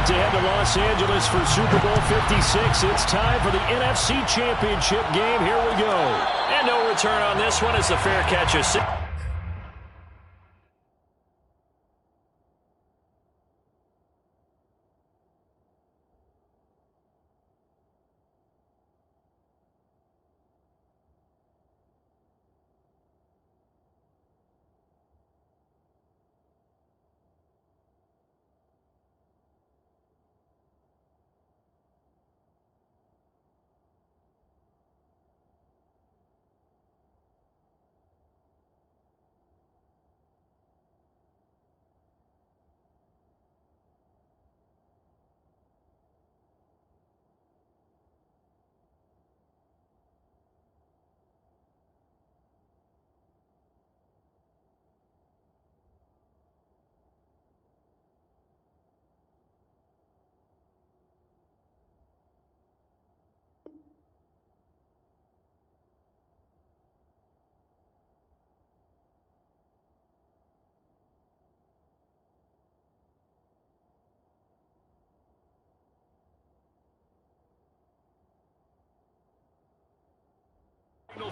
to head to Los Angeles for Super Bowl 56. It's time for the NFC Championship game. Here we go. And no return on this one as the fair catch is...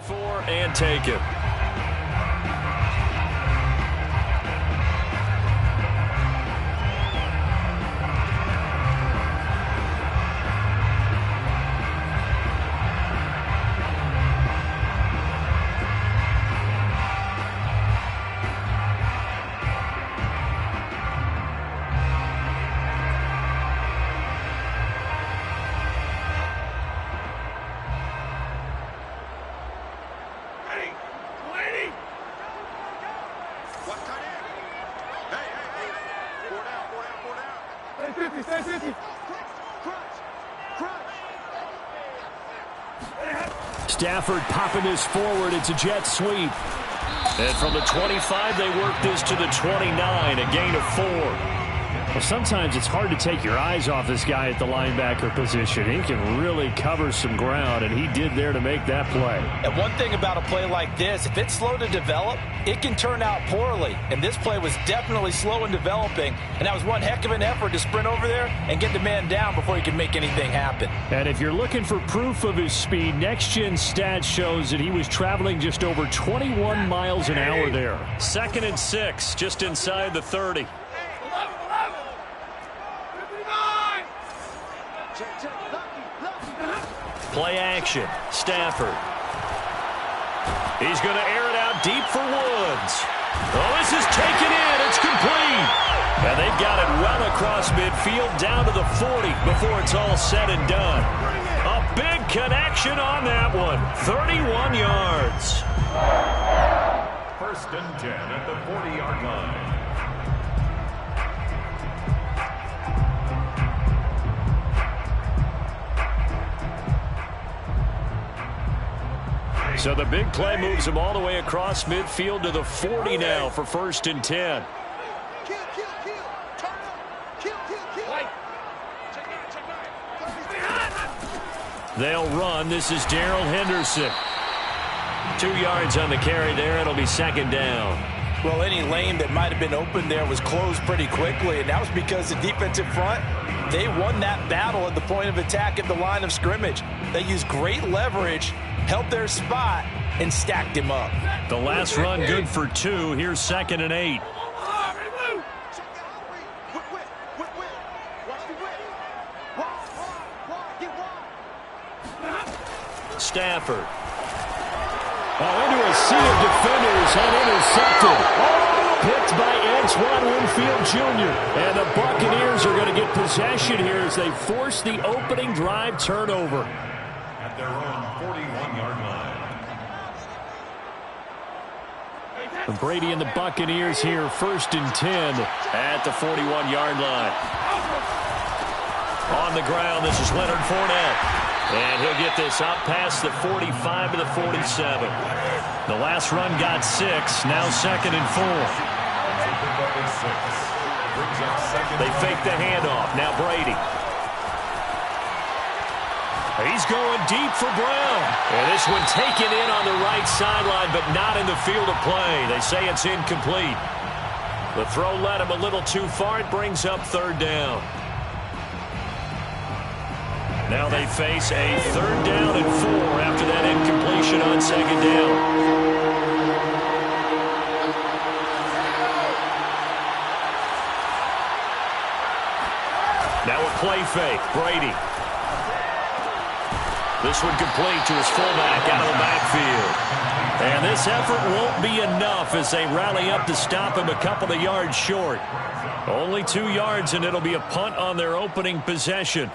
...4 and take it. Stafford popping this forward. It's a jet sweep. And from the 25, they work this to the 29, a gain of 4. Well, sometimes it's hard to take your eyes off this guy at the linebacker position. He can really cover some ground, and he did there to make that play. And one thing about a play like this, if it's slow to develop, it can turn out poorly. And this play was definitely slow in developing, and that was one heck of an effort to sprint over there and get the man down before he could make anything happen. And if you're looking for proof of his speed, Next Gen Stats shows that he was traveling just over 21 miles an hour there. 2nd and 6, just inside the 30. Play action. Stafford. He's going to air it out deep for Woods. Oh, this is taken in. It's complete. And they've got it well across midfield down to the 40 before it's all said and done. A big connection on that one. 31 yards. 1st and 10 at the 40-yard line. So the big play moves him all the way across midfield to the 40 now for 1st and 10. They'll run. This is Darrell Henderson. 2 yards on the carry there. It'll be 2nd down. Well, any lane that might have been open there was closed pretty quickly, and that was because the defensive front, they won that battle at the point of attack at the line of scrimmage. They used great leverage, held their spot, and stacked him up. The last run good for 2. Here's 2nd and 8. Stafford. Oh, into a sea of defenders and intercepted. Picked by Antoine Winfield Jr. And the Buccaneers are going to get possession here as they force the opening drive turnover. At their own 41-yard line. Brady and the Buccaneers here, 1st and 10 at the 41-yard line. On the ground, this is Leonard Fournette. And he'll get this up past the 45 to the 47. The last run got 6. Now 2nd and 4. They fake the handoff. Now Brady. He's going deep for Brown. And this one taken in on the right sideline, but not in the field of play. They say it's incomplete. The throw led him a little too far. It brings up 3rd down. Now they face a 3rd down and 4 after that incompletion on 2nd down. Now a play fake. Brady. This one complete to his fullback out of the backfield. And this effort won't be enough as they rally up to stop him a couple of yards short. Only 2 yards, and it'll be a punt on their opening possession.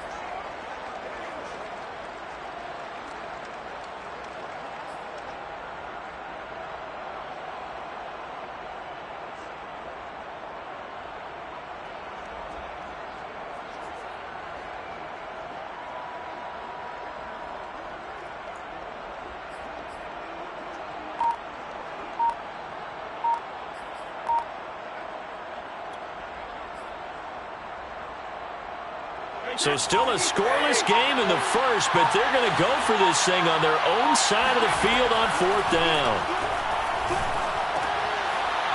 So still a scoreless game in the first, but they're going to go for this thing on their own side of the field on 4th down.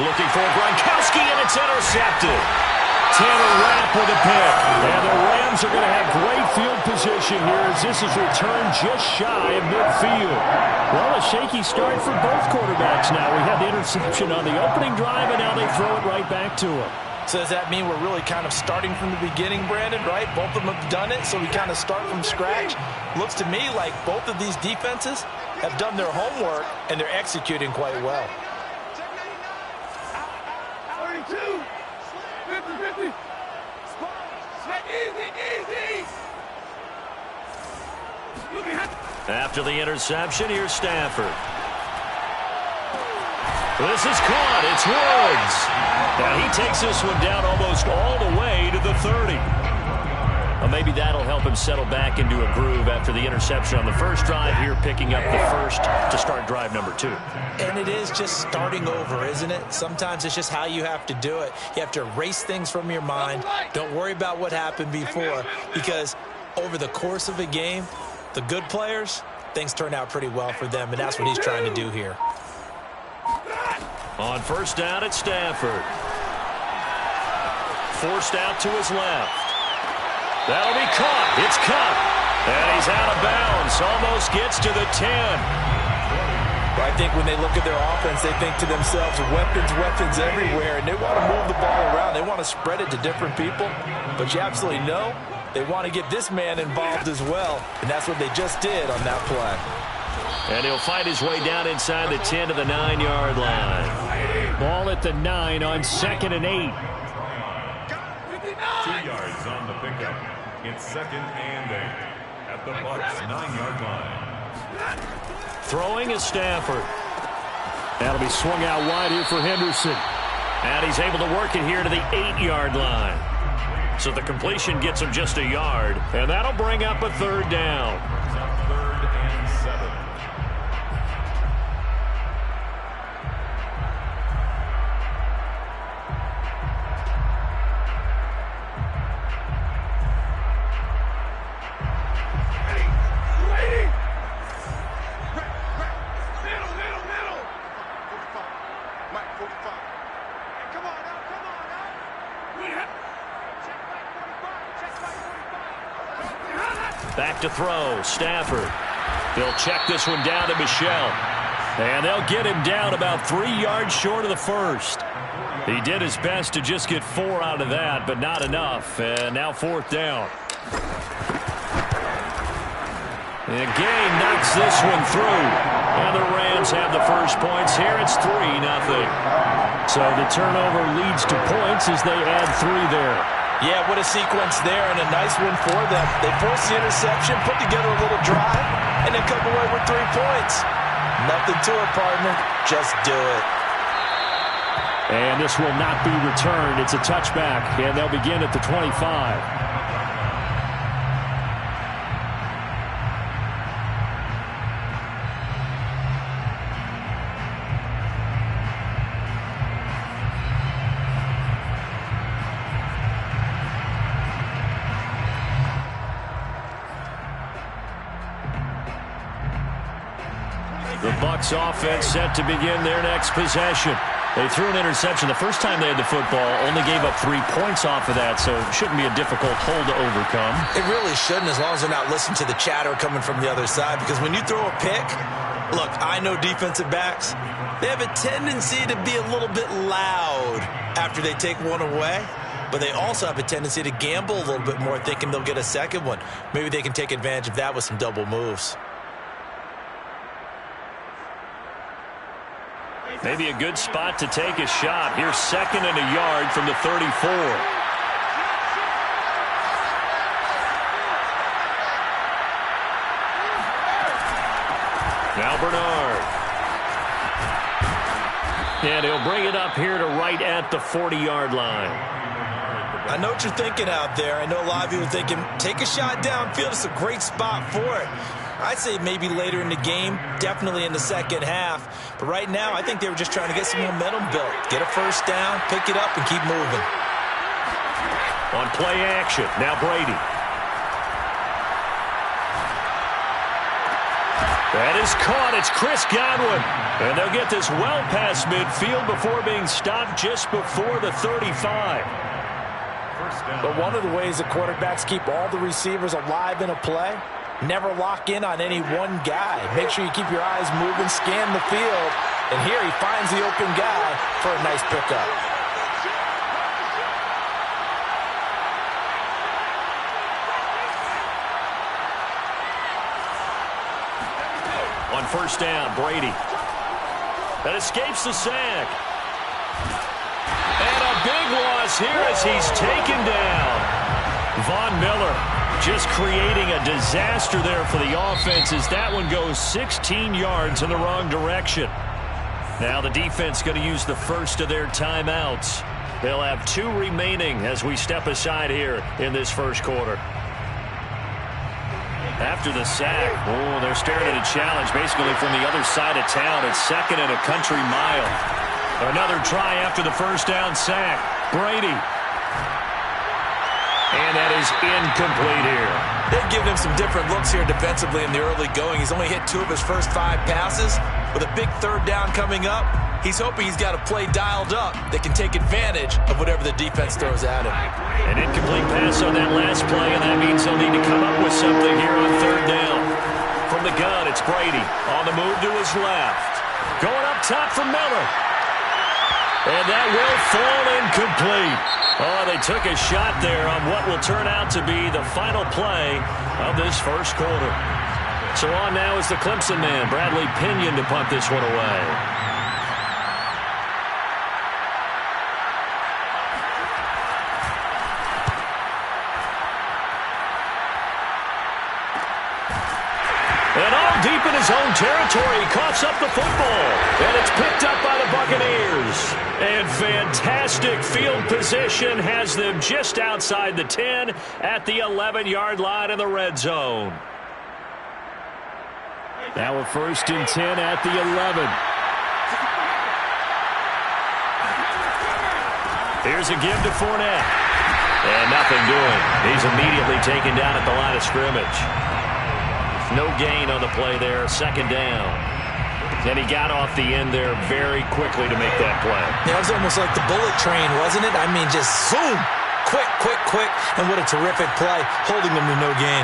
Looking for Gronkowski, and it's intercepted. Tanner Rapp with a pick. And the Rams are going to have great field position here as this is returned just shy of midfield. Well, a shaky start for both quarterbacks now. We had the interception on the opening drive, and now they throw it right back to him. So does that mean we're really kind of starting from the beginning, Brandon, right? Both of them have done it, so we kind of start from scratch. Looks to me like both of these defenses have done their homework, and they're executing quite well. 32, 50, 50. Easy. After the interception, here's Stafford. This is caught. It's Woods. Now he takes this one down almost all the way to the 30. Well, maybe that'll help him settle back into a groove after the interception on the first drive here, picking up the first to start drive number 2. And it is just starting over, isn't it? Sometimes it's just how you have to do it. You have to erase things from your mind. Don't worry about what happened before, because over the course of a game, the good players, things turn out pretty well for them, and that's what he's trying to do here. On 1st down, it's Stafford. Forced out to his left. That'll be caught. It's Cup. And he's out of bounds. Almost gets to the 10. Well, I think when they look at their offense, they think to themselves, weapons everywhere, and they want to move the ball around. They want to spread it to different people. But you absolutely know they want to get this man involved as well, and that's what they just did on that play. And he'll fight his way down inside the 10 to the 9-yard line. Ball at the 9 on 2nd and 8. 2 yards on the pickup. It's 2nd and 8 at the Bucs 9-yard line. Throwing is Stafford. That'll be swung out wide here for Henderson. And he's able to work it here to the 8-yard line. So the completion gets him just a yard. And that'll bring up a 3rd down. 3rd and 7. Back to throw, Stafford. They'll check this one down to Michel. And they'll get him down about 3 yards short of the first. He did his best to just get 4 out of that, but not enough. And now 4th down. And Gay knocks this one through. And the Rams have the first points here. It's 3-0. So the turnover leads to points as they add 3 there. Yeah, what a sequence there, and a nice one for them. They forced the interception, put together a little drive, and then come away with 3 points. Nothing to it, partner. Just do it. And this will not be returned. It's a touchback, and they'll begin at the 25. The Bucs offense set to begin their next possession. They threw an interception the first time they had the football, only gave up 3 points off of that, so it shouldn't be a difficult hole to overcome. It really shouldn't, as long as they're not listening to the chatter coming from the other side, because when you throw a pick, look, I know defensive backs, they have a tendency to be a little bit loud after they take one away, but they also have a tendency to gamble a little bit more, thinking they'll get a second one. Maybe they can take advantage of that with some double moves. Maybe a good spot to take a shot. Here's 2nd and a yard from the 34. Now Bernard. And he'll bring it up here to right at the 40-yard line. I know what you're thinking out there. I know a lot of you are thinking, take a shot downfield. It's a great spot for it. I'd say maybe later in the game, definitely in the second half. But right now, I think they were just trying to get some momentum built. Get a first down, pick it up, and keep moving. On play action, now Brady. That is caught. It's Chris Godwin. And they'll get this well past midfield before being stopped just before the 35. But one of the ways the quarterbacks keep all the receivers alive in a play, never lock in on any one guy. Make sure you keep your eyes moving, scan the field, and here he finds the open guy for a nice pickup. On first down, Brady. That escapes the sack. And a big loss here as he's taken down. Von Miller just creating a disaster there for the offense as that one goes 16 yards in the wrong direction. Now the defense going to use the first of their timeouts. They'll have 2 remaining as we step aside here in this first quarter. After the sack, they're staring at a challenge basically from the other side of town. It's 2nd and a country mile. Another try after the first down sack. Brady. And that is incomplete here. They've given him some different looks here defensively in the early going. He's only hit 2 of his first 5 passes. With a big third down coming up, he's hoping he's got a play dialed up that can take advantage of whatever the defense throws at him. An incomplete pass on that last play, and that means they'll need to come up with something here on third down. From the gun, it's Brady on the move to his left. Going up top for Miller. And that will fall incomplete. Oh, they took a shot there on what will turn out to be the final play of this first quarter. So on now is the Clemson man, Bradley Pinion, to punt this one away. And all deep in his own territory, he coughs up the football. And it's picked up by the Buccaneers. And fantastic field position has them just outside the 10 at the 11-yard line in the red zone. Now a 1st and 10 at the 11. Here's a give to Fournette. And nothing doing. He's immediately taken down at the line of scrimmage. No gain on the play there, 2nd down. And he got off the end there very quickly to make that play. Yeah, it was almost like the bullet train, wasn't it? I mean, just zoom. Quick, quick, quick. And what a terrific play, holding them to no gain.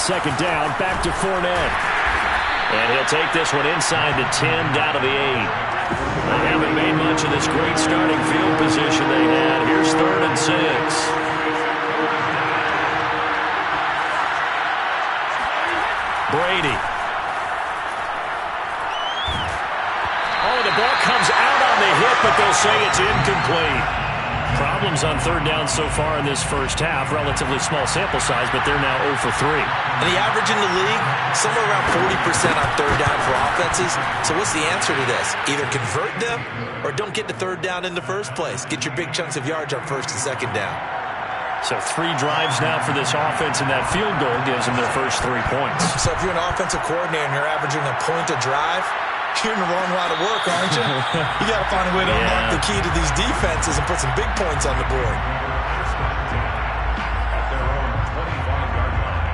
Second down, back to Fournette. And he'll take this one inside the 10, down to the 8. They haven't made much of this great starting field position they had. Here's 3rd and 6. Brady. Oh, the ball comes out on the hit, but they'll say it's incomplete. Problems on third down so far in this first half. Relatively small sample size, but they're now 0 for 3. And the average in the league, somewhere around 40% on third down for offenses. So what's the answer to this? Either convert them or don't get to third down in the first place. Get your big chunks of yards on 1st and 2nd down. So 3 drives now for this offense, and that field goal gives them their first 3 points. So if you're an offensive coordinator and you're averaging a point a drive, you're in the wrong line of work, aren't you? You got to find a way to unlock the key to these defenses and put some big points on the board. At their own 25-yard line.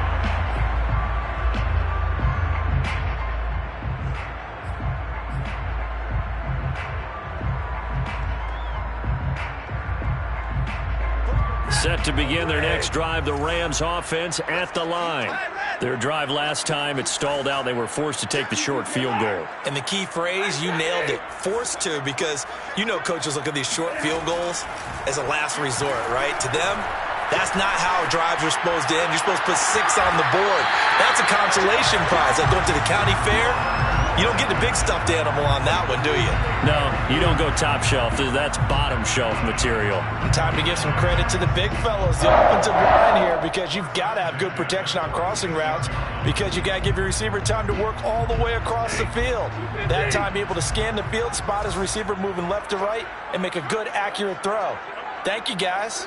Set to begin their next drive, the Rams offense at the line. Their drive last time, it stalled out. They were forced to take the short field goal. And the key phrase, you nailed it, forced to, because you know coaches look at these short field goals as a last resort, right? To them, that's not how drives are supposed to end. You're supposed to put 6 on the board. That's a consolation prize. Like going to the county fair, you don't get the big stuffed animal on that one, do you? No, you don't go top shelf. That's bottom shelf material. Time to give some credit to the big fellows, the offensive line here, because you've got to have good protection on crossing routes, because you got to give your receiver time to work all the way across the field. That time, be able to scan the field, spot his receiver moving left to right, and make a good, accurate throw. Thank you, guys.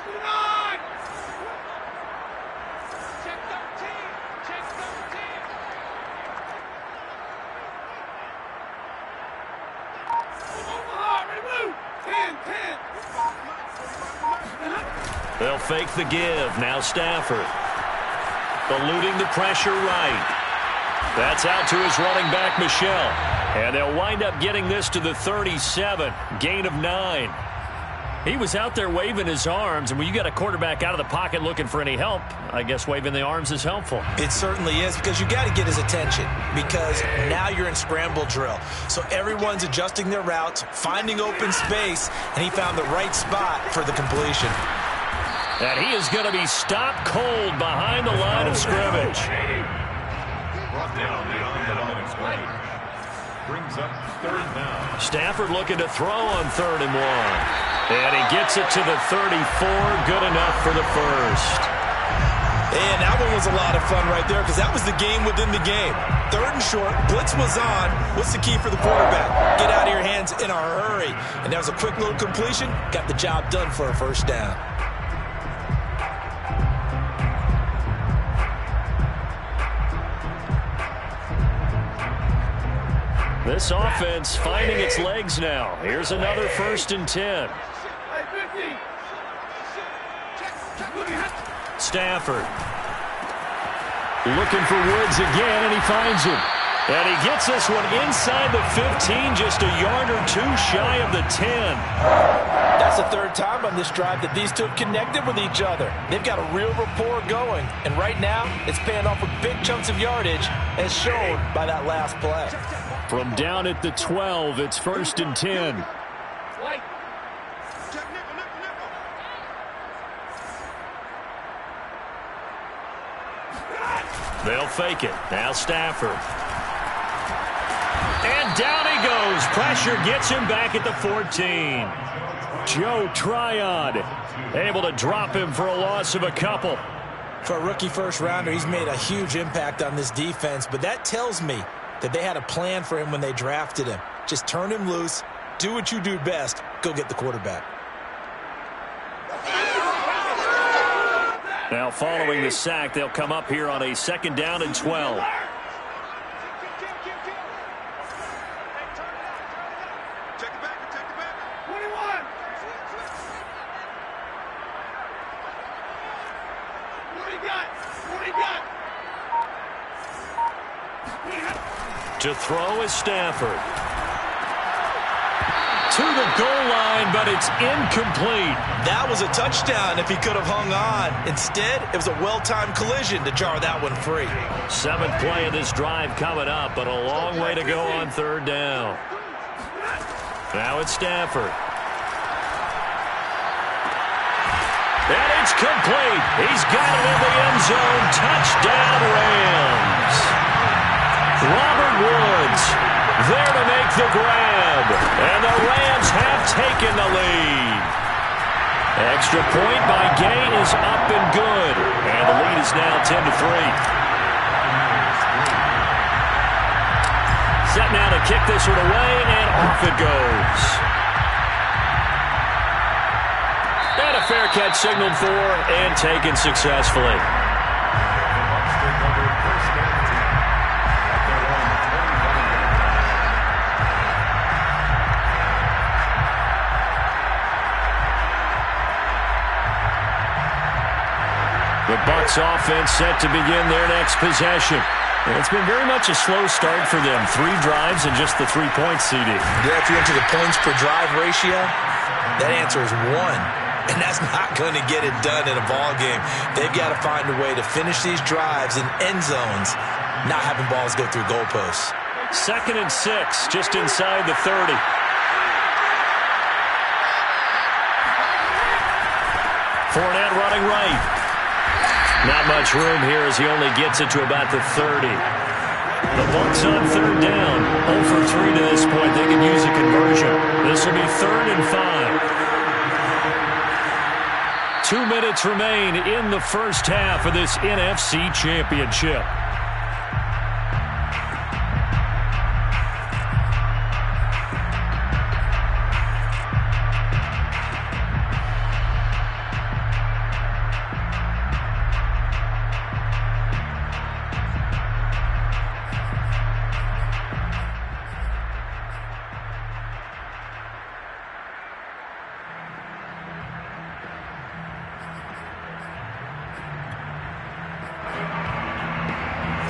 They'll fake the give. Now Stafford. Eluding the pressure right. That's out to his running back, Michel. And they'll wind up getting this to the 37. Gain of 9. He was out there waving his arms, and when you got a quarterback out of the pocket looking for any help, I guess waving the arms is helpful. It certainly is, because you got to get his attention, because now you're in scramble drill. So everyone's adjusting their routes, finding open space, and he found the right spot for the completion. And he is going to be stopped cold behind the line of scrimmage. Brought down beyond the line of scrimmage. Brings up 3rd down. Stafford looking to throw on 3rd and 1. And he gets it to the 34. Good enough for the first. And that one was a lot of fun right there, because that was the game within the game. 3rd and short, blitz was on. What's the key for the quarterback? Get out of your hands in a hurry. And that was a quick little completion. Got the job done for a first down. This offense finding its legs now. Here's another 1st and 10. Stafford. Looking for Woods again, and he finds him. And he gets this one inside the 15, just a yard or 2 shy of the 10. That's the 3rd time on this drive that these two have connected with each other. They've got a real rapport going. And right now, it's paying off with big chunks of yardage, as shown by that last play. From down at the 12, it's 1st and 10. They'll fake it. Now Stafford. And down he goes. Pressure gets him back at the 14. Joe Tryon able to drop him for a loss of a couple. For a rookie first-rounder, he's made a huge impact on this defense, but that tells me that they had a plan for him when they drafted him. Just turn him loose, do what you do best, go get the quarterback. Now following the sack, they'll come up here on a 2nd down and 12. To throw is Stafford. To the goal line, but it's incomplete. That was a touchdown if he could have hung on. Instead, it was a well-timed collision to jar that one free. 7th play of this drive coming up, but a long way to go on 3rd down. Now it's Stafford. And it's complete. He's got it in the end zone. Touchdown, Rams. Robert Woods there to make the grab. And the Rams have taken the lead. Extra point by Gay is up and good. And the lead is now 10-3. Set now to kick this one away, and off it goes. And a fair catch signaled for and taken successfully. The Bucs offense set to begin their next possession. It's been very much a slow start for them. 3 drives and just the 3 points, CD. Yeah, if you're into the points per drive ratio, that answer is 1. and that's not going to get it done in a ball game. They've got to find a way to finish these drives in end zones, not having balls go through goalposts. 2nd and 6, just inside the 30. Fournette running right. Not much room here as he only gets it to about the 30. The Bucs on 3rd down. 0 for 3 to this point. They can use a conversion. This will be 3rd and 5. 2 minutes remain in the first half of this NFC Championship.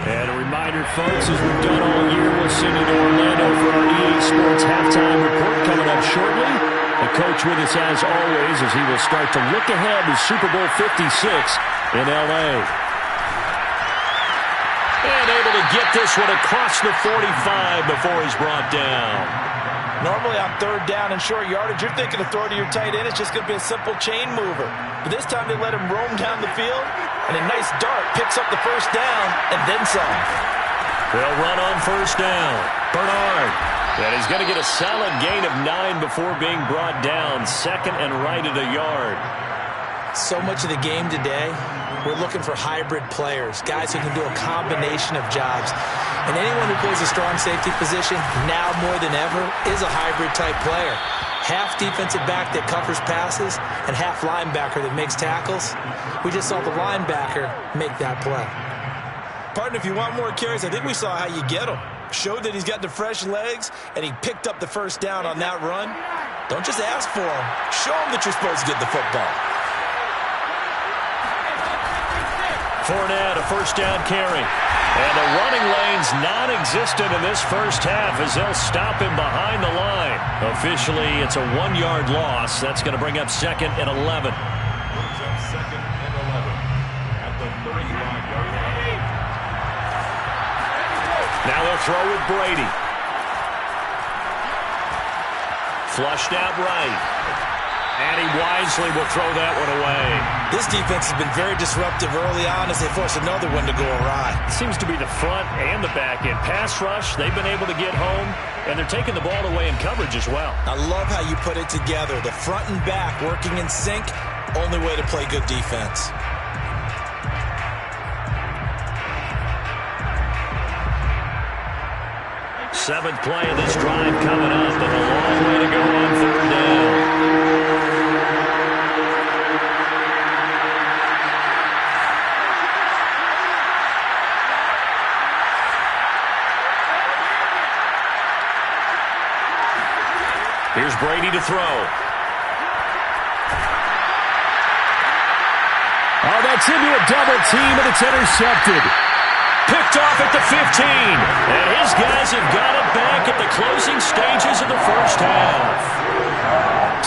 And a reminder, folks, as we've done all year, we'll send you to Orlando for our EA Sports halftime report coming up shortly. The coach with us as always as he will start to look ahead to Super Bowl 56 in L.A. And able to get this one across the 45 before he's brought down. Normally on 3rd down and short yardage, you're thinking to throw to your tight end. It's just going to be a simple chain mover. But this time they let him roam down the field, and a nice dart picks up the 1st down and then some. They'll run on 1st down. Bernard. And he's going to get a solid gain of 9 before being brought down. 2nd and right at a yard. So much of the game today, we're looking for hybrid players, guys who can do a combination of jobs. And anyone who plays a strong safety position, now more than ever, is a hybrid-type player. Half defensive back that covers passes and half linebacker that makes tackles. We just saw the linebacker make that play. Partner, if you want more carries, I think we saw how you get them. Showed that he's got the fresh legs, and he picked up the 1st down on that run. Don't just ask for him. Show him that you're supposed to get the football. Fournette, a 1st down carry. And the running lane's non-existent in this first half as they'll stop him behind the line. Officially, it's a 1-yard loss. That's going to bring up 2nd and 11. Brings up 2nd and 11 at the 35-yard line. Now they'll throw with Brady. Flushed out right. And he wisely will throw that one away. This defense has been very disruptive early on as they force another one to go awry. Seems to be the front and the back end. Pass rush, they've been able to get home, and they're taking the ball away in coverage as well. I love how you put it together. The front and back working in sync, only way to play good defense. Seventh play of this drive coming up, and a long way to go on 3rd down. Here's Brady to throw. Oh, that's into a double team, and it's intercepted. Picked off at the 15. And his guys have got it back at the closing stages of the first half.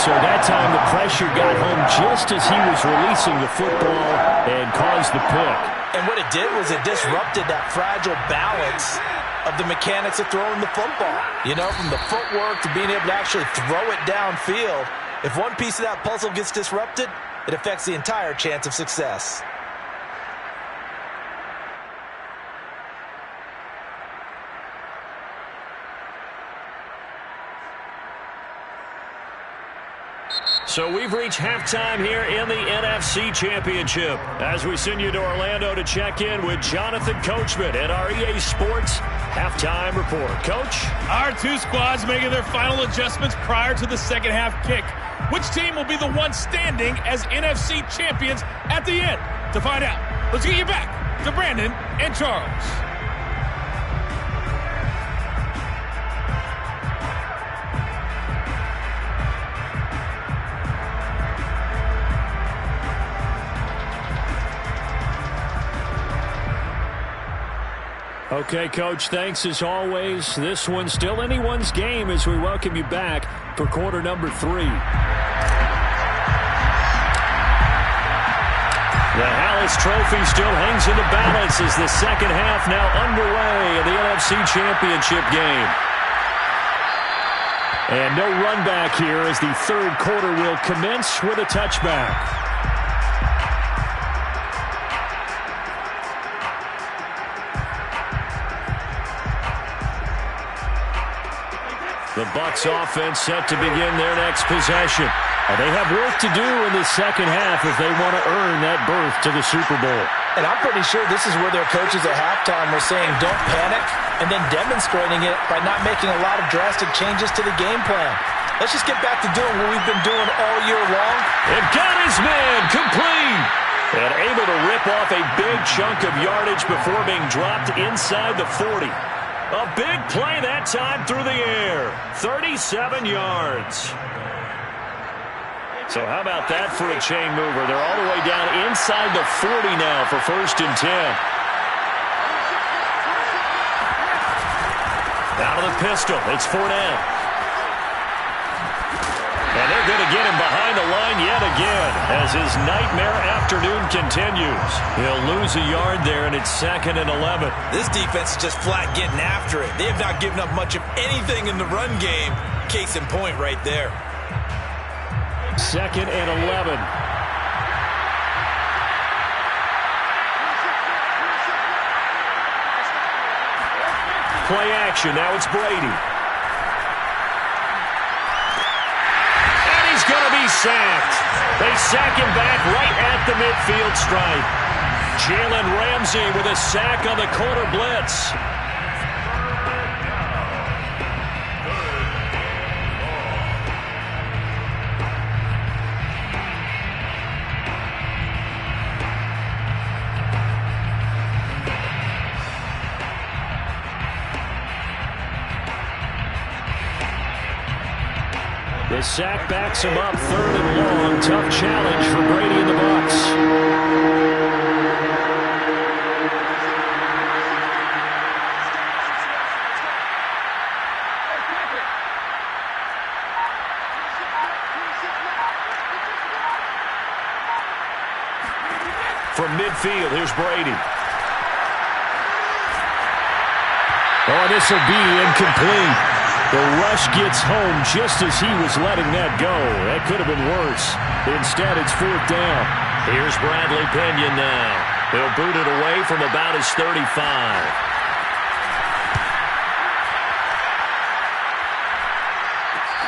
So that time the pressure got home just as he was releasing the football and caused the pick. And what it did was it disrupted that fragile balance of the mechanics of throwing the football. You know, from the footwork to being able to actually throw it downfield. If one piece of that puzzle gets disrupted, it affects the entire chance of success. So we've reached halftime here in the NFC Championship as we send you to Orlando to check in with Jonathan Coachman at our EA Sports Halftime Report. Coach? Our 2 squads making their final adjustments prior to the second half kick. Which team will be the one standing as NFC champions at the end? To find out, let's get you back to Brandon and Charles. Okay, Coach, thanks as always. This one's still anyone's game as we welcome you back for quarter number 3. Dallas trophy still hangs in the balance as the second half now underway in the NFC Championship game. And no run back here as the third quarter will commence with a touchback. The Bucs offense set to begin their next possession. They have work to do in the second half if they want to earn that berth to the Super Bowl. And I'm pretty sure this is where their coaches at halftime were saying don't panic, and then demonstrating it by not making a lot of drastic changes to the game plan. Let's just get back to doing what we've been doing all year long. And got his man complete. And able to rip off a big chunk of yardage before being dropped inside the 40. A big play that time through the air. 37 yards. So how about that for a chain mover? They're all the way down inside the 40 now for 1st and 10. Out of the pistol. It's 4 down. And they're going to get him behind the line yet again as his nightmare afternoon continues. He'll lose a yard there, and it's 2nd and 11. This defense is just flat getting after it. They have not given up much of anything in the run game. Case in point right there. 2nd and 11. Play action. Now it's Brady. And he's going to be sacked. They sack him back right at the midfield stripe. Jalen Ramsey with a sack on the corner blitz. The sack backs him up 3rd and long. Tough challenge for Brady and the Bucs. From midfield, here's Brady. Oh, this will be incomplete. The rush gets home just as he was letting that go. That could have been worse. Instead, it's 4th down. Here's Bradley Pinion now. He'll boot it away from about his 35.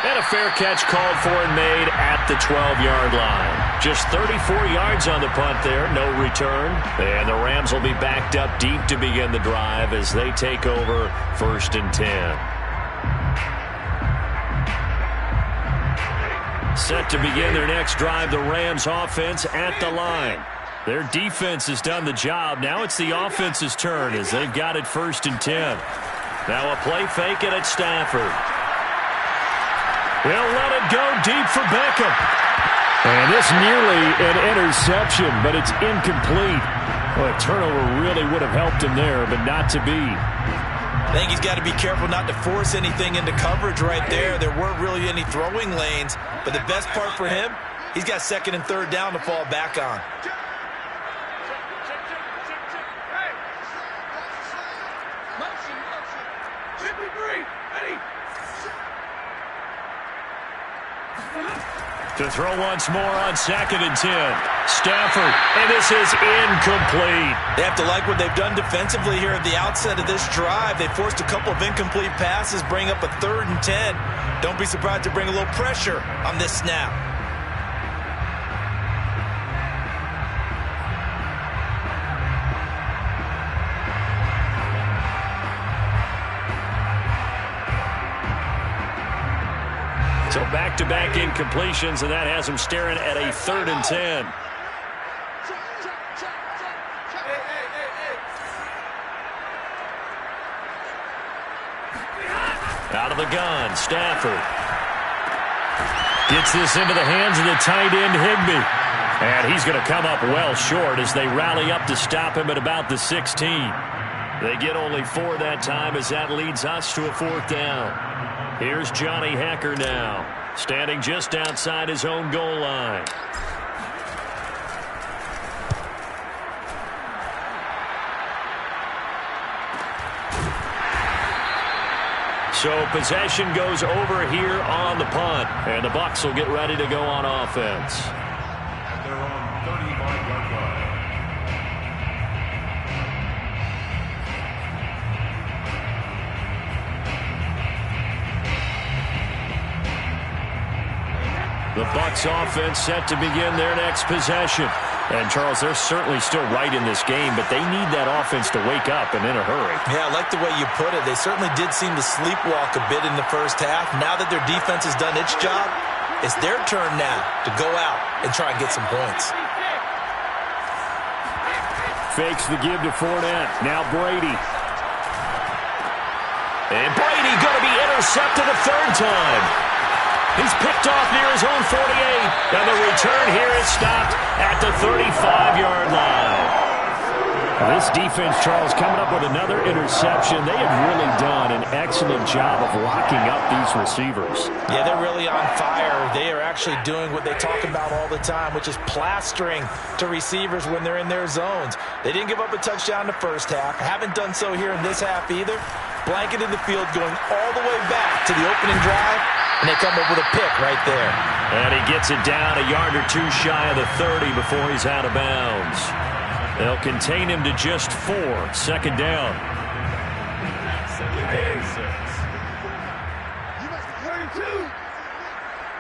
And a fair catch called for and made at the 12-yard line. Just 34 yards on the punt there, no return. And the Rams will be backed up deep to begin the drive as they take over 1st and 10. Set to begin their next drive, the Rams offense at the line. Their defense has done the job. Now it's the offense's turn as they've got it 1st and 10. Now a play fake it at Stafford. He'll let it go deep for Beckham. And this nearly an interception, but it's incomplete. Well, a turnover really would have helped him there, but not to be. I think he's got to be careful not to force anything into coverage right there. There weren't really any throwing lanes, but the best part for him, he's got 2nd and 3rd down to fall back on. To throw once more on 2nd and 10. Stafford, and this is incomplete. They have to like what they've done defensively here at the outset of this drive. They forced a couple of incomplete passes, bring up a 3rd and 10. Don't be surprised to bring a little pressure on this snap. So back-to-back incompletions, and that has him staring at a 3rd and 10. Out of the gun, Stafford. Gets this into the hands of the tight end, Higbee. And he's going to come up well short as they rally up to stop him at about the 16. They get only 4 that time as that leads us to a 4th down. Here's Johnny Hecker now, standing just outside his own goal line. So possession goes over here on the punt. And the Bucs will get ready to go on offense. At their own 35-yard line. The Bucs offense set to begin their next possession. And, Charles, they're certainly still right in this game, but they need that offense to wake up and in a hurry. Yeah, I like the way you put it. They certainly did seem to sleepwalk a bit in the first half. Now that their defense has done its job, it's their turn now to go out and try and get some points. Fakes the give to Fournette. Now Brady. And Brady going to be intercepted a third time. He's picked off near his own 48. And the return here is stopped at the 35-yard line. This defense, Charles, coming up with another interception. They have really done an excellent job of locking up these receivers. Yeah, they're really on fire. They are actually doing what they talk about all the time, which is plastering to receivers when they're in their zones. They didn't give up a touchdown in the first half. Haven't done so here in this half either. Blanket in the field going all the way back to the opening drive, and they come up with a pick right there. And he gets it down a yard or two shy of the 30 before he's out of bounds. They'll contain him to just 4. Second down. 32.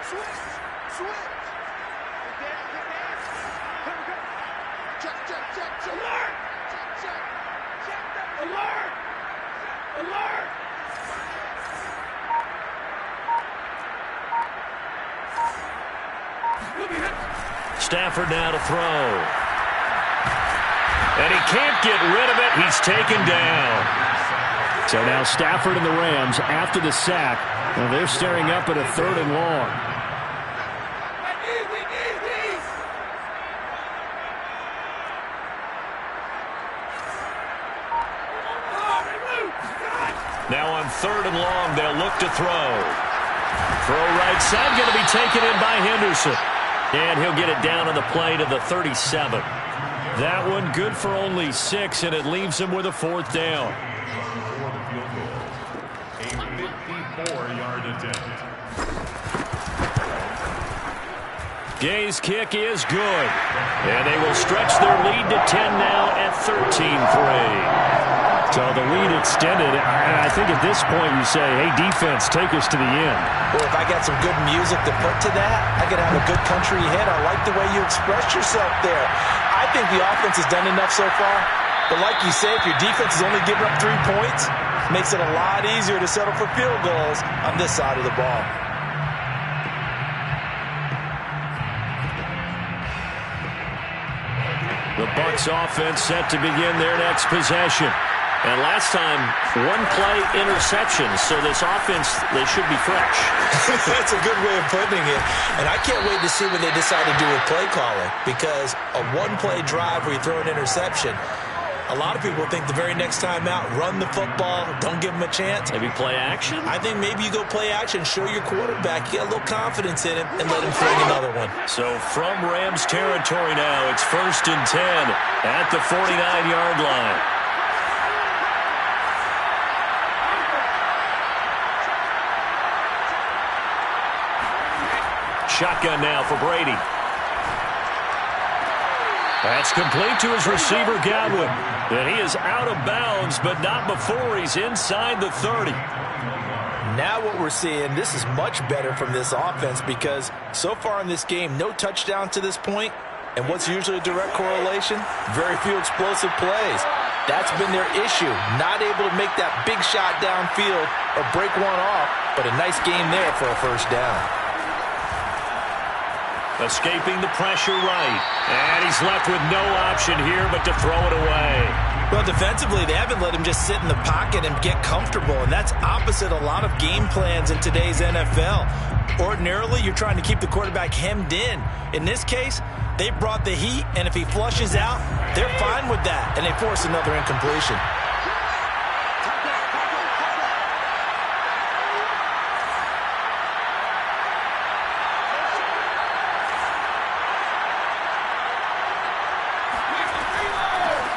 Switch. Check. Alert. Alert. Stafford now to throw. And he can't get rid of it. He's taken down. So now Stafford and the Rams, after the sack, well, they're staring up at a 3rd and long. Now on 3rd and long, they'll look to throw. Throw right side, going to be taken in by Henderson. And he'll get it down on the play to the 37. That one good for only 6, and it leaves him with a 4th down. A 54-yard attempt. Gay's kick is good. And they will stretch their lead to 10 now at 13-3. So the lead extended. I think at this point you say, hey, defense, take us to the end. Well, if I got some good music to put to that, I could have a good country hit. I like the way you expressed yourself there. I think the offense has done enough so far. But like you say, if your defense is only giving up 3 points, it makes it a lot easier to settle for field goals on this side of the ball. The Bucs offense set to begin their next possession. And last time, 1-play interception. So this offense, they should be fresh. That's a good way of putting it. And I can't wait to see what they decide to do with play calling. Because a 1-play drive where you throw an interception, a lot of people think the very next time out, run the football, don't give them a chance. Maybe play action? I think maybe you go play action, show your quarterback, you get a little confidence in him, and let him fling another one. So from Rams territory now, it's 1st and 10 at the 49-yard line. Shotgun now for Brady. That's complete to his receiver, Godwin. And he is out of bounds, but not before he's inside the 30. Now what we're seeing, this is much better from this offense because so far in this game, no touchdown to this point. And what's usually a direct correlation? Very few explosive plays. That's been their issue. Not able to make that big shot downfield or break one off, but a nice game there for a first down. Escaping the pressure right. And he's left with no option here but to throw it away. Well, defensively, they haven't let him just sit in the pocket and get comfortable, and that's opposite a lot of game plans in today's NFL. Ordinarily, you're trying to keep the quarterback hemmed in. In this case, they brought the heat, and if he flushes out, they're fine with that, and they force another incompletion.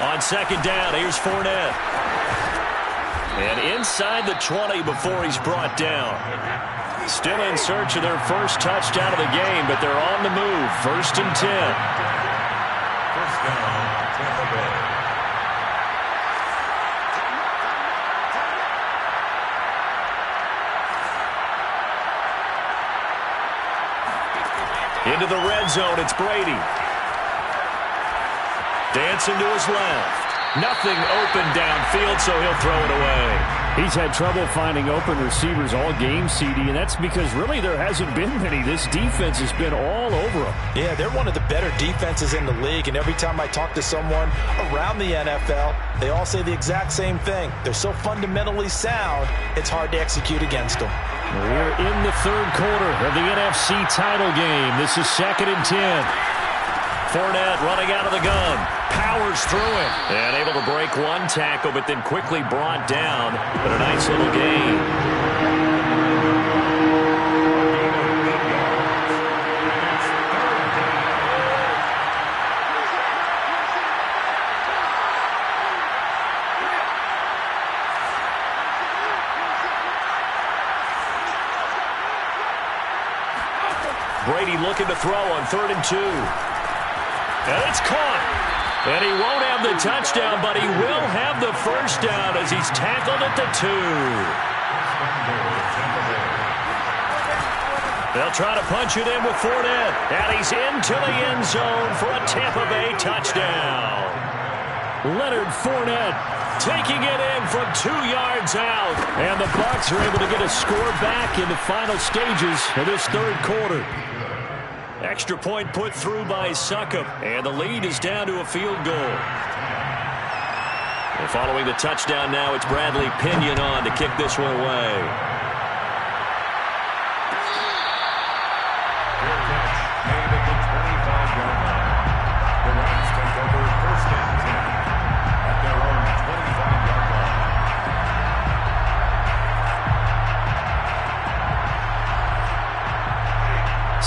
On 2nd down, here's Fournette. And inside the 20 before he's brought down. Still in search of their first touchdown of the game, but they're on the move. 1st and 10. First down, Tampa Bay. Into the red zone, it's Brady. Dancing to his left. Nothing open downfield, so he'll throw it away. He's had trouble finding open receivers all game, CD, and that's because really there hasn't been many. This defense has been all over him. Yeah, they're one of the better defenses in the league, and every time I talk to someone around the NFL, they all say the exact same thing. They're so fundamentally sound, it's hard to execute against them. We're in the 3rd quarter of the NFC title game. This is 2nd and 10. Fournette running out of the gun. Powers through it. And able to break one tackle, but then quickly brought down. But a nice little gain. Brady looking to throw on 3rd and 2. And it's caught. And he won't have the touchdown, but he will have the first down as he's tackled at the 2. They'll try to punch it in with Fournette. And he's into the end zone for a Tampa Bay touchdown. Leonard Fournette taking it in from 2 yards out. And the Bucs are able to get a score back in the final stages of this 3rd quarter. Extra point put through by Succop, and the lead is down to a field goal. And following the touchdown now, it's Bradley Pinion on to kick this one away. Fair catch made at the 25-yard line. The Rams take over 1st and 10 at their own 25-yard line.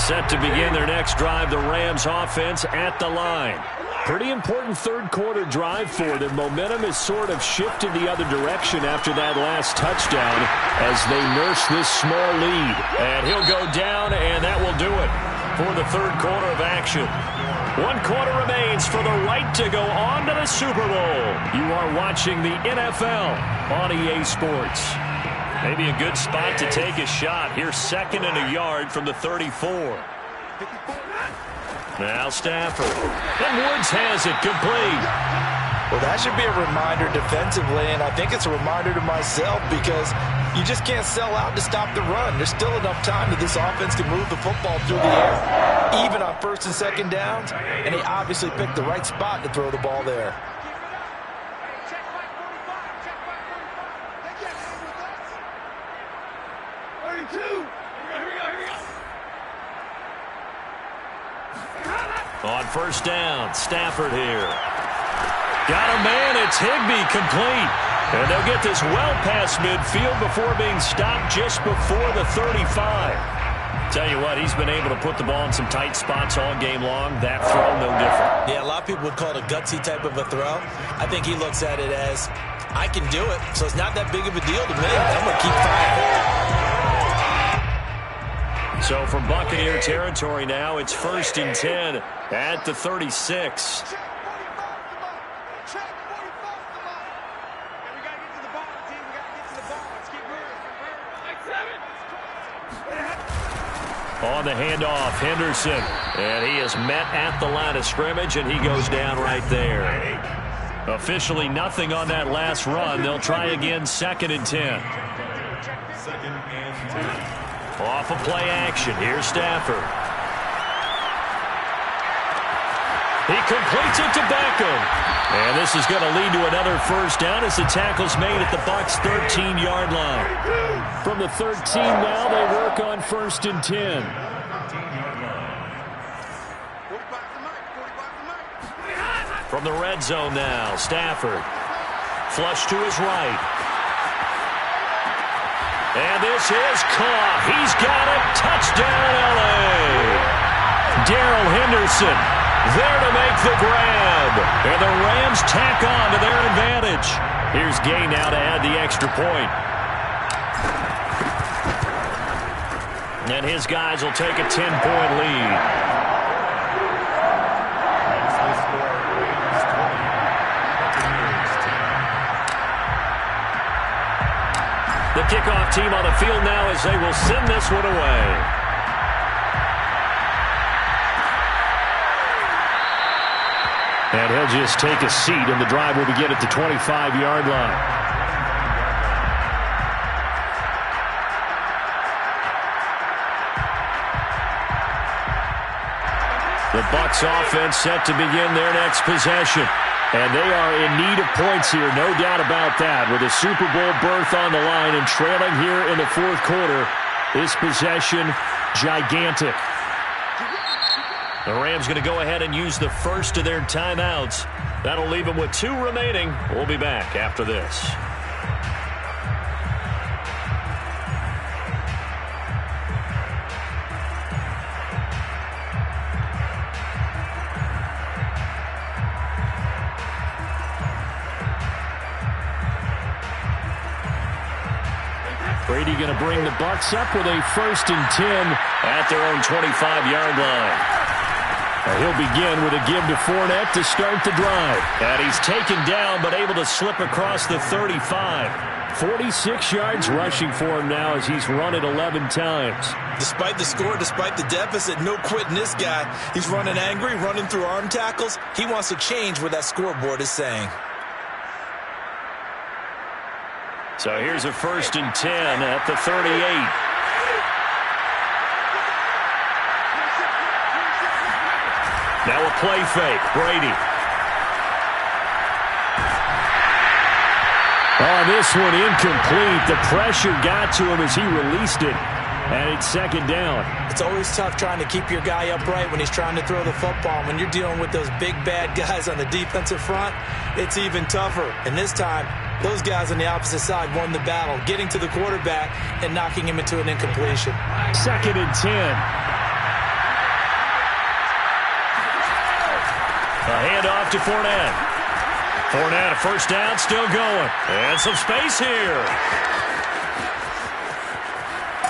Set to begin their next drive, the Rams offense at the line. Pretty important 3rd quarter drive for them. Momentum has sort of shifted the other direction after that last touchdown as they nurse this small lead. And he'll go down, and that will do it for the 3rd quarter of action. 1 quarter remains for the right to go on to the Super Bowl. You are watching the NFL on EA Sports. Maybe a good spot to take a shot. Here's 2nd and a yard from the 34. Now Stafford. And Woods has it complete. Well, that should be a reminder defensively, and I think it's a reminder to myself because you just can't sell out to stop the run. There's still enough time that this offense can move the football through the air, even on 1st and 2nd downs, and he obviously picked the right spot to throw the ball there. On 1st down, Stafford here. Got a man, it's Higbee complete. And they'll get this well past midfield before being stopped just before the 35. Tell you what, he's been able to put the ball in some tight spots all game long. That throw, no different. Yeah, a lot of people would call it a gutsy type of a throw. I think he looks at it as, I can do it, so it's not that big of a deal to me. I'm going to keep firing. So from Buccaneer territory now, it's 1st and 10 at the 36. On the handoff, Henderson. And he is met at the line of scrimmage, and he goes down right there. Officially nothing on that last run. They'll try again, 2nd and 10. 2nd and 10. Off of play action. Here's Stafford. He completes it to Beckham. And this is going to lead to another first down as the tackle's made at the Bucs' 13-yard line. From the 13 now, they work on 1st and 10. From the red zone now, Stafford. Flush to his right. And this is caught. He's got it. Touchdown, L.A. Darrell Henderson there to make the grab. And the Rams tack on to their advantage. Here's Gay now to add the extra point. And his guys will take a 10-point lead. The kickoff team on the field now as they will send this one away. And he'll just take a seat, and the drive will begin at the 25-yard line. The Bucs offense set to begin their next possession. And they are in need of points here, no doubt about that. With a Super Bowl berth on the line and trailing here in the fourth quarter, this possession gigantic. The Rams going to go ahead and use the first of their timeouts. That'll leave them with 2 remaining. We'll be back after this. Brady going to bring the Bucs up with a 1st and 10 at their own 25-yard line. He'll begin with a give to Fournette to start the drive. And he's taken down but able to slip across the 35. 46 yards rushing for him now as he's run it 11 times. Despite the score, despite the deficit, no quitting this guy. He's running angry, running through arm tackles. He wants to change what that scoreboard is saying. So here's a 1st and 10 at the 38. Now a play fake. Brady. Oh, this one incomplete. The pressure got to him as he released it. And it's 2nd down. It's always tough trying to keep your guy upright when he's trying to throw the football. When you're dealing with those big, bad guys on the defensive front, it's even tougher. And this time, those guys on the opposite side won the battle, getting to the quarterback and knocking him into an incompletion. 2nd and 10. A handoff to Fournette. Fournette, a 1st down, still going. And some space here.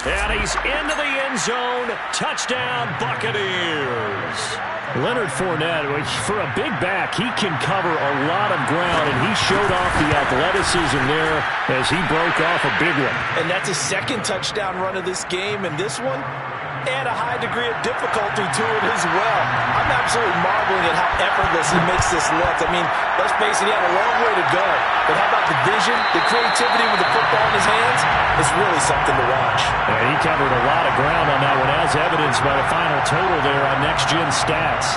And he's into the end zone. Touchdown, Buccaneers. Leonard Fournette, for a big back, he can cover a lot of ground, and he showed off the athleticism there as he broke off a big one. And that's his 2nd touchdown run of this game, and this one, and a high degree of difficulty to it as well. I'm absolutely marveling at how effortless he makes this look. I mean, let's face it, he had a long way to go. But how about the vision, the creativity with the football in his hands? It's really something to watch. Yeah, he covered a lot of ground on that one, as evidenced by the final total there on Next Gen Stats.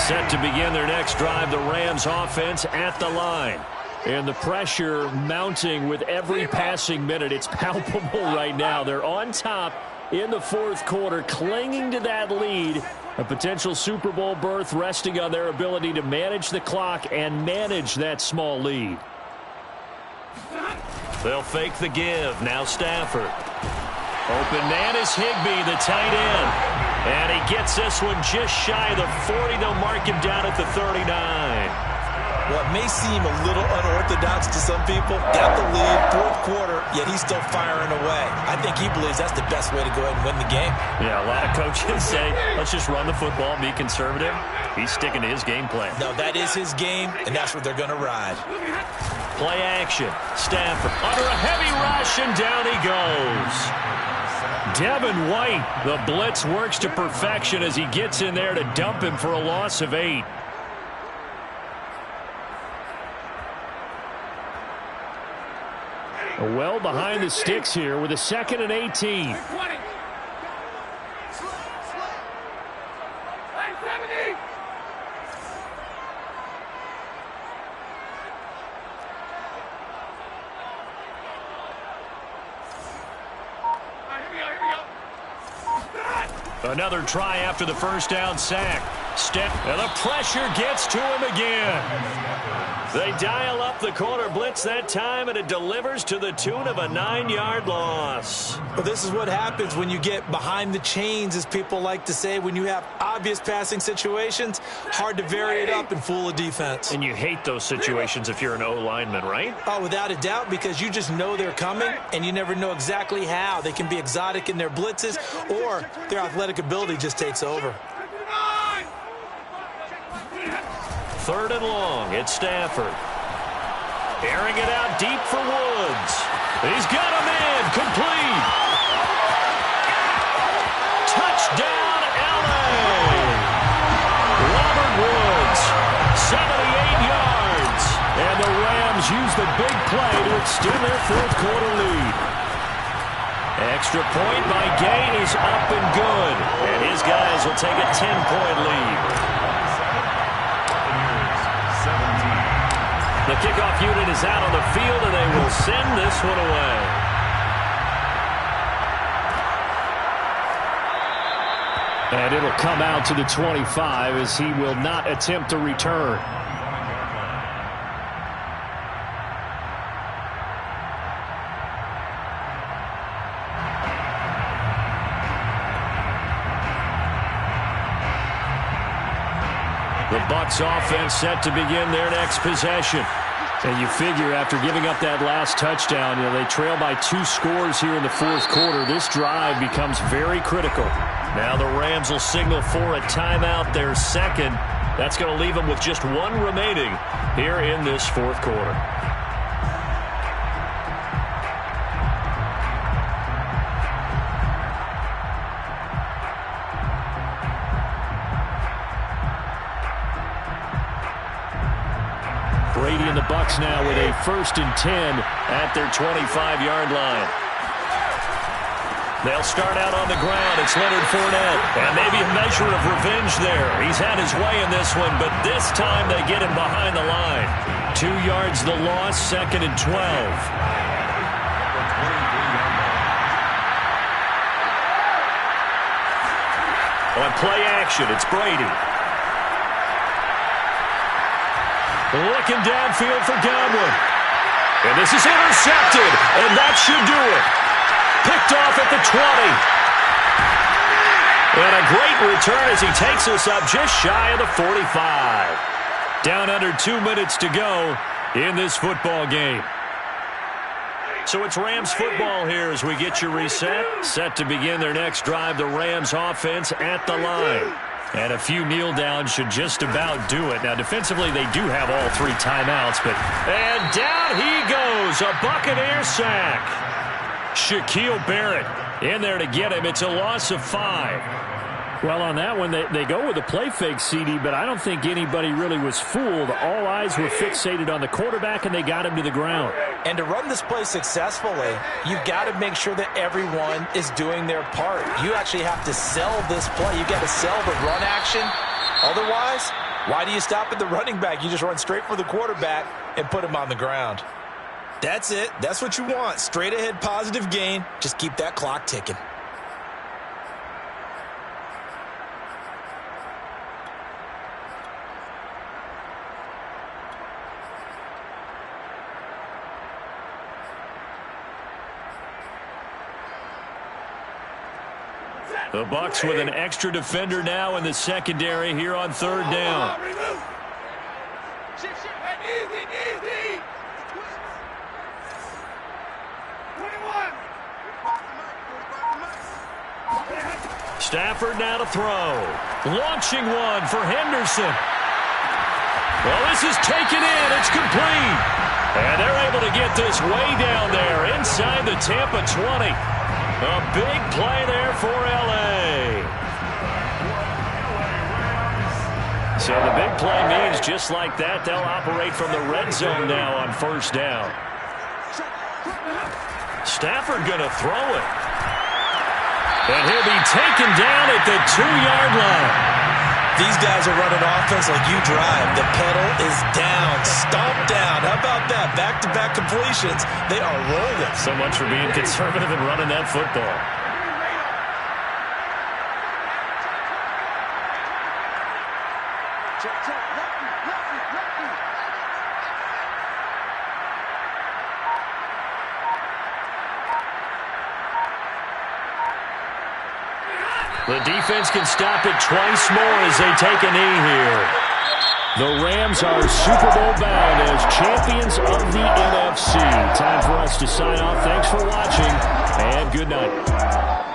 Set to begin their next drive, the Rams offense at the line. And the pressure mounting with every passing minute. It's palpable right now. They're on top in the fourth quarter, clinging to that lead. A potential Super Bowl berth resting on their ability to manage the clock and manage that small lead. They'll fake the give. Now Stafford. Open man is Higbee, the tight end. And he gets this one just shy of the 40. They'll mark him down at the 39. What may seem a little unorthodox to some people, got the lead, fourth quarter, yet he's still firing away. I think he believes that's the best way to go ahead and win the game. Yeah, a lot of coaches say, let's just run the football, be conservative. He's sticking to his game plan. No, that is his game, and that's what they're going to ride. Play action. Stafford under a heavy rush, and down he goes. Devin White, the blitz works to perfection as he gets in there to dump him for a loss of 8. Well behind the sticks here with a 2nd and 18. Another try after the 1st down sack. And the pressure gets to him again. They dial up the corner blitz that time, and it delivers to the tune of a 9-yard loss. Well, this is what happens when you get behind the chains, as people like to say. When you have obvious passing situations, hard to vary it up and fool a defense. And you hate those situations if you're an O-lineman, right? Oh, without a doubt, because you just know they're coming, and you never know exactly how. They can be exotic in their blitzes, or their athletic ability just takes over. 3rd and long. It's Stafford. Airing it out deep for Woods. He's got a man. Complete. Touchdown, L.A. Robert Woods, 78 yards. And the Rams use the big play to extend their 4th quarter lead. Extra point by Gay is up and good. And his guys will take a 10-point lead. The kickoff unit is out on the field, and they will send this one away. And it'll come out to the 25 as he will not attempt to return. The Bucs offense set to begin their next possession. And you figure after giving up that last touchdown, they trail by 2 scores here in the 4th quarter. This drive becomes very critical. Now the Rams will signal for a timeout, their 2nd. That's going to leave them with just 1 remaining here in this 4th quarter. Brady and the Bucs now with a 1st and 10 at their 25-yard line. They'll start out on the ground. It's Leonard Fournette. And maybe a measure of revenge there. He's had his way in this one, but this time they get him behind the line. 2 yards the loss, 2nd and 12. On play action, it's Brady. Looking downfield for Godwin. And this is intercepted, and that should do it. Picked off at the 20. And a great return as he takes us up just shy of the 45. Down under 2 minutes to go in this football game. So it's Rams football here as we get you reset. Set to begin their next drive, the Rams offense at the line. And a few kneel downs should just about do it. Now, defensively, they do have all 3 timeouts, but... And down he goes, a Buccaneer sack. Shaquille Barrett in there to get him. It's a loss of 5. Well, on that one, they go with a play fake, CD, but I don't think anybody really was fooled. All eyes were fixated on the quarterback, and they got him to the ground. And to run this play successfully, you've got to make sure that everyone is doing their part. You actually have to sell this play. You've got to sell the run action. Otherwise, why do you stop at the running back? You just run straight for the quarterback and put him on the ground. That's it. That's what you want. Straight ahead positive gain. Just keep that clock ticking. The Bucs with an extra defender now in the secondary here on 3rd down. Easy. 21. Stafford now to throw. Launching one for Henderson. Well, this is taken in. It's complete. And they're able to get this way down there inside the Tampa 20. A big play there for L.A. So the big play means just like that, they'll operate from the red zone now on 1st down. Stafford going to throw it. And he'll be taken down at the 2-yard line. These guys are running offense like you drive. The pedal is down, stomped down. How about that? Back-to-back completions. They are rolling. So much for being conservative and running that football. The defense can stop it twice more as they take a knee here. The Rams are Super Bowl bound as champions of the NFC. Time for us to sign off. Thanks for watching, and good night.